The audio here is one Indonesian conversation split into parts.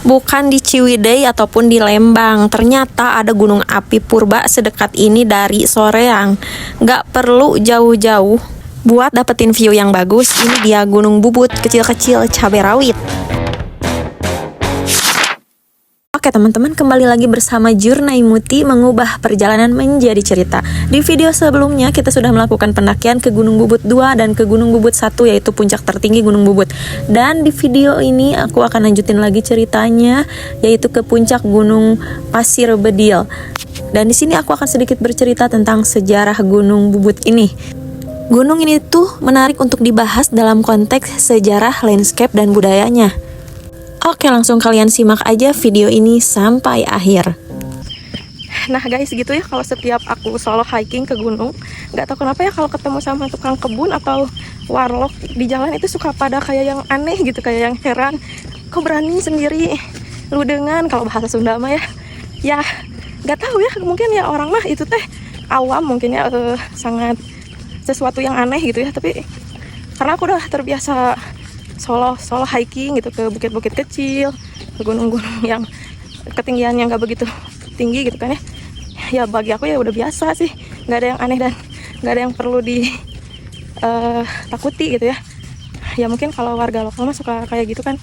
Bukan di Ciwidey ataupun di Lembang. Ternyata ada gunung api purba sedekat ini dari Soreang. Nggak perlu jauh-jauh buat dapetin view yang bagus. Ini dia Gunung Bubut, kecil-kecil cabai rawit. Oke teman-teman, kembali lagi bersama Jurnai Muti mengubah perjalanan menjadi cerita. Di video sebelumnya kita sudah melakukan pendakian ke Gunung Bubut 2 dan ke Gunung Bubut 1, yaitu puncak tertinggi Gunung Bubut. Dan di video ini aku akan lanjutin lagi ceritanya, yaitu ke puncak Gunung Pasir Bedil. Dan di sini aku akan sedikit bercerita tentang sejarah Gunung Bubut ini. Gunung ini tuh menarik untuk dibahas dalam konteks sejarah, landscape, dan budayanya. Oke, langsung kalian simak aja video ini sampai akhir. Nah guys, gitu ya kalau setiap aku solo hiking ke gunung, nggak tahu kenapa ya kalau ketemu sama tukang kebun atau warlock di jalan itu suka pada kayak yang aneh gitu, kayak yang heran, kok berani sendiri lu dengan, kalau bahasa Sunda mah ya nggak tahu ya, mungkin ya orang mah itu teh awam mungkin ya, sangat sesuatu yang aneh gitu ya. Tapi karena aku udah terbiasa solo hiking gitu ke bukit-bukit kecil, ke gunung-gunung yang ketinggiannya nggak begitu tinggi gitu kan ya bagi aku ya udah biasa sih, nggak ada yang aneh dan nggak ada yang perlu di takuti gitu ya. Ya mungkin kalau warga lokal mah suka kayak gitu kan,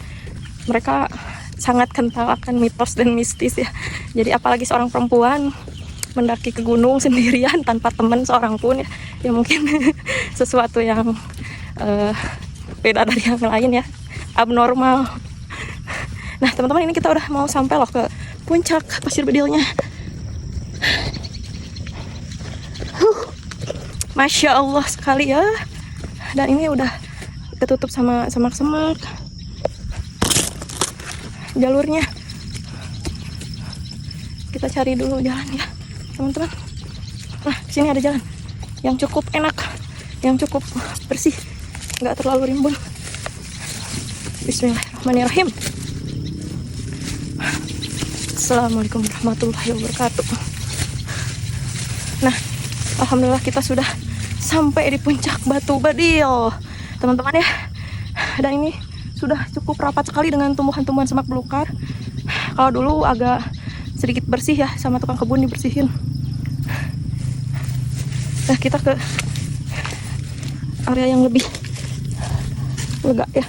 mereka sangat kental akan mitos dan mistis ya. Jadi apalagi seorang perempuan mendaki ke gunung sendirian tanpa teman seorang pun ya mungkin sesuatu yang beda dari yang lain ya, abnormal. Nah teman-teman, ini kita udah mau sampai loh ke puncak Pasir Bedilnya. Masya Allah sekali ya. Dan ini udah ketutup sama semak-semak jalurnya. Kita cari dulu jalan ya teman-teman. Nah sini ada jalan yang cukup enak, yang cukup bersih, nggak terlalu rimbun. Bismillahirrahmanirrahim. Assalamualaikum warahmatullahi wabarakatuh. Nah, alhamdulillah kita sudah sampai di puncak Batu Bedil, teman-teman ya. Dan ini sudah cukup rapat sekali dengan tumbuhan-tumbuhan semak belukar. Kalau dulu agak sedikit bersih ya, sama tukang kebun dibersihin. Nah, kita ke area yang lebih lega ya.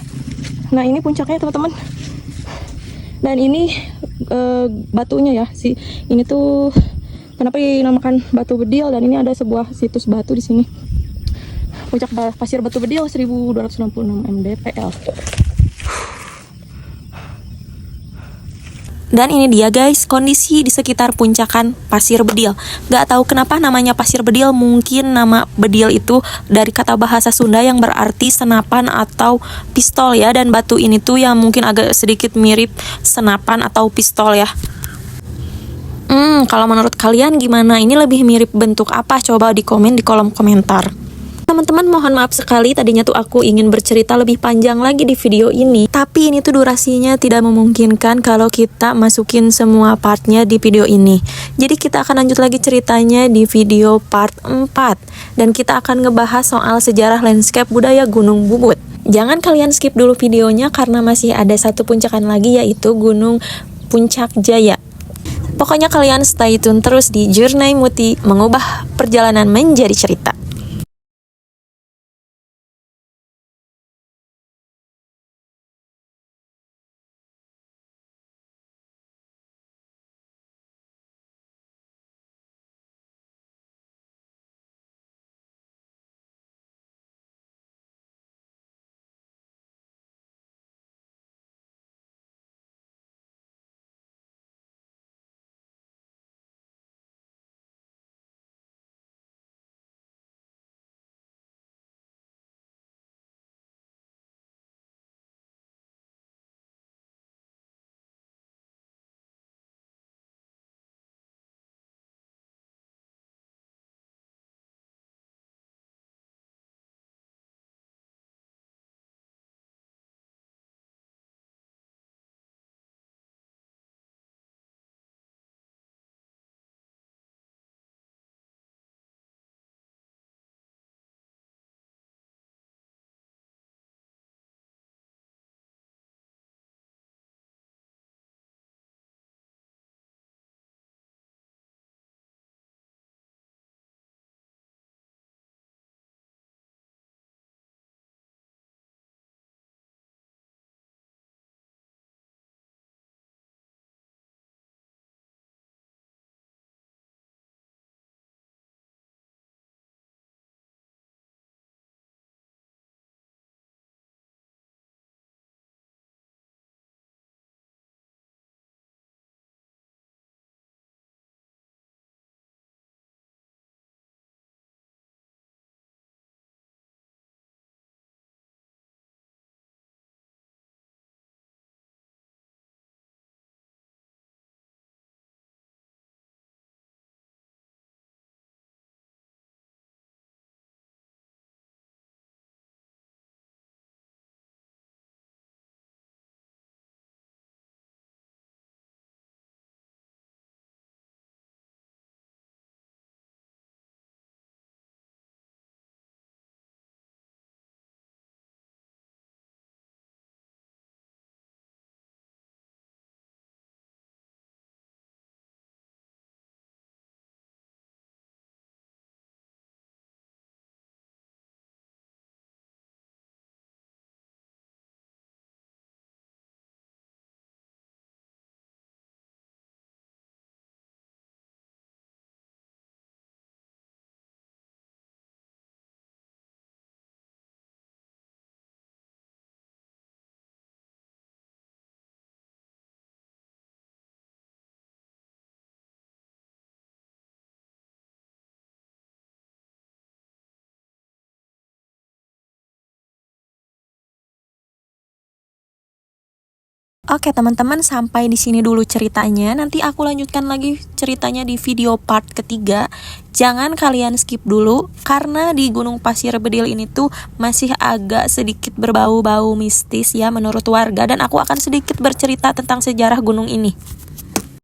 Nah, ini puncaknya teman-teman. Dan ini batunya ya, ini tuh kenapa dinamakan Batu Bedil, dan ini ada sebuah situs batu di sini. Puncak Pasir Batu Bedil 1266 mdpl. Dan ini dia guys, kondisi di sekitar puncakan Pasir Bedil. Gak tahu kenapa namanya Pasir Bedil, mungkin nama Bedil itu dari kata bahasa Sunda yang berarti senapan atau pistol ya. Dan batu ini tuh yang mungkin agak sedikit mirip senapan atau pistol ya. Kalau menurut kalian gimana? Ini lebih mirip bentuk apa? Coba di komen di kolom komentar. Teman-teman, mohon maaf sekali, tadinya tuh aku ingin bercerita lebih panjang lagi di video ini, tapi ini tuh durasinya tidak memungkinkan kalau kita masukin semua partnya di video ini. Jadi kita akan lanjut lagi ceritanya di video part 4, dan kita akan ngebahas soal sejarah landscape budaya Gunung Bubut. Jangan kalian skip dulu videonya karena masih ada satu puncakan lagi, yaitu Gunung Puncak Jaya. Pokoknya kalian stay tune terus di Jurnai Muti mengubah perjalanan menjadi cerita. Oke teman-teman, sampai di sini dulu ceritanya. Nanti aku lanjutkan lagi ceritanya di video part ketiga. Jangan kalian skip dulu, karena di Gunung Pasir Bedil ini tuh masih agak sedikit berbau-bau mistis ya menurut warga. Dan aku akan sedikit bercerita tentang sejarah gunung ini.